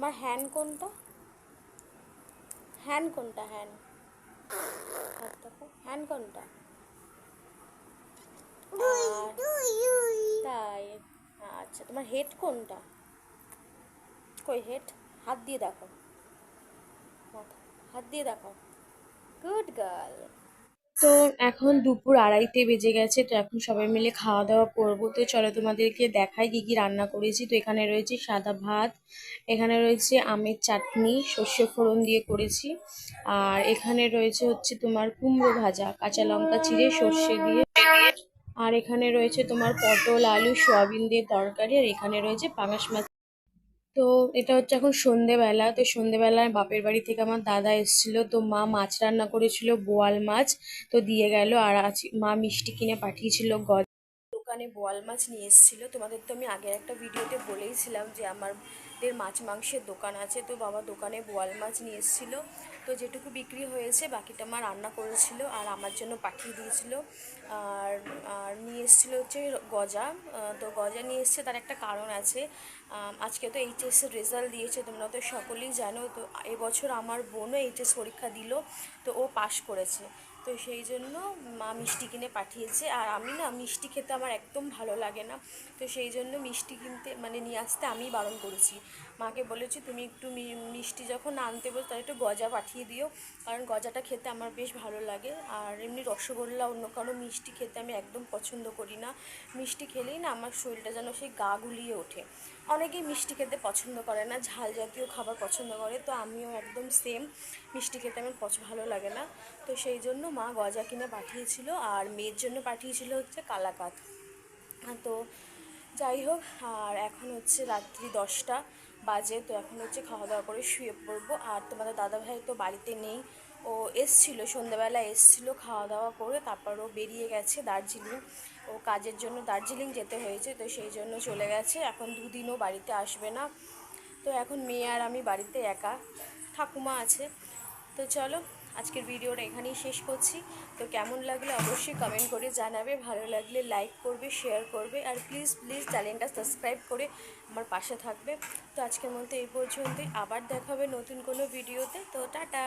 তোমার হ্যান্ড কোনটা? হ্যান্ড কোনটা? হ্যান্ড, হাত দেখো, হ্যান্ড কোনটা? আর তাই, আচ্ছা তোমার হেড কোনটা? কই হেড? হাত দিয়ে দেখো, মাথা, হাত দিয়ে দেখো। Good girl. তো এখন দুপুর 2:30 বেজে গেছে, তো এখন সবাই মিলে খাওয়া দাওয়া করবো। তো চলো তোমাদেরকে দেখাই কি কি রান্না করেছি। তো এখানে রয়েছে সাদা ভাত, এখানে রয়েছে আমের চাটনি, সর্ষে ফোড়ন দিয়ে করেছি, আর এখানে রয়েছে হচ্ছে তোমার কুমড়ো ভাজা, কাঁচা লঙ্কা চিড়ে সর্ষে দিয়ে, আর এখানে রয়েছে তোমার পটল আলু সয়াবিন দিয়ে তরকারি, আর এখানে রয়েছে পাঙাশ মাছ। তো এটা হচ্ছে এখন সন্ধেবেলা। তো সন্ধেবেলায় বাপের বাড়ি থেকে আমার দাদা এসেছিল, তো মা মাছ রান্না করেছিল, বোয়াল মাছ, তো দিয়ে গেল। আর আজ মা মিষ্টি কিনে পাঠিয়েছিল, দোকানে বোয়াল মাছ নিয়ে এসেছিলো। তোমাদের তো আমি আগের একটা ভিডিওতে বলেইছিলাম যে আমাদের মাছ মাংসের দোকান আছে, তো বাবা দোকানে বোয়াল মাছ নিয়ে এসেছিলো। তো যেটুকু বিক্রি হয়েছে বাকিটা মা রান্না করেছিল আর আমার জন্য পাঠিয়ে দিয়েছিল। আর আর নিয়ে এসেছিলো হচ্ছে গজা। তো গজা নিয়ে এসছে, তার একটা কারণ আছে। আজকে তো এইচএসের রেজাল্ট দিয়েছে, তোমরা তো সকলেই জানো। তো এবছর আমার বোনও এইচএস পরীক্ষা দিল, তো ও পাশ করেছে। তো সেই জন্য মা মিষ্টি কিনে পাঠিয়েছে। আর আমি না মিষ্টি খেতে আমার একদম ভালো লাগে না, তো সেই জন্য মিষ্টি কিনতে মানে নিয়ে আসতে আমি বারণ করেছি। মাকে বলেছি তুমি একটু মিষ্টি যখন আনতে বল তাহলে একটু গজা পাঠিয়ে দিও, কারণ গজাটা খেতে আমার বেশ ভালো লাগে। আর এমনি রসগোল্লা অন্য কারো মিষ্টি খেতে আমি একদম পছন্দ করি না। মিষ্টি খেলেই না আমার শরীরটা যেন সেই গা গুলিয়ে ওঠে। অনেকেই মিষ্টি খেতে পছন্দ করে না, ঝাল জাতীয় খাবার পছন্দ করে, তো আমিও একদম সেম, মিষ্টি খেতে আমার ভালো লাগে না। তো সেই জন্য মা গজা কিনে পাঠিয়েছিল, আর মেয়ের জন্য পাঠিয়েছিল হচ্ছে কালাকাঁদ। তো যাই হোক, আর এখন হচ্ছে রাত্রি 10টা বাজে, তো এখন হচ্ছে খাওয়া দাওয়া করে শুয়ে পড়বো। আর তোমাদের দাদাভাই তো বাড়িতে নেই, ও এসছিল সন্ধ্যাবেলা, এসছিল খাওয়া দাওয়া করে, তারপর ও বেরিয়ে গেছে দার্জিলিং, ও কাজের জন্য দার্জিলিং যেতে হয়েছে, তো সেই জন্য চলে গেছে। এখন 2 দিনও বাড়িতে আসবে না। তো এখন মেয়ে আর আমি বাড়িতে একা, ঠাকুমা আছে। তো চলো, আজকের ভিডিওটা এখানেই শেষ করছি। তো কেমন লাগলে অবশ্যই কমেন্ট করে জানাবে, ভালো লাগলে লাইক করবে, শেয়ার করবে, আর প্লিজ প্লিজ চ্যানেলটা সাবস্ক্রাইব করে আমার পাশে থাকবে। তো আজকের মধ্যে এই পর্যন্তই, আবার দেখা হবে নতুন কোনো ভিডিওতে। তো টাটা।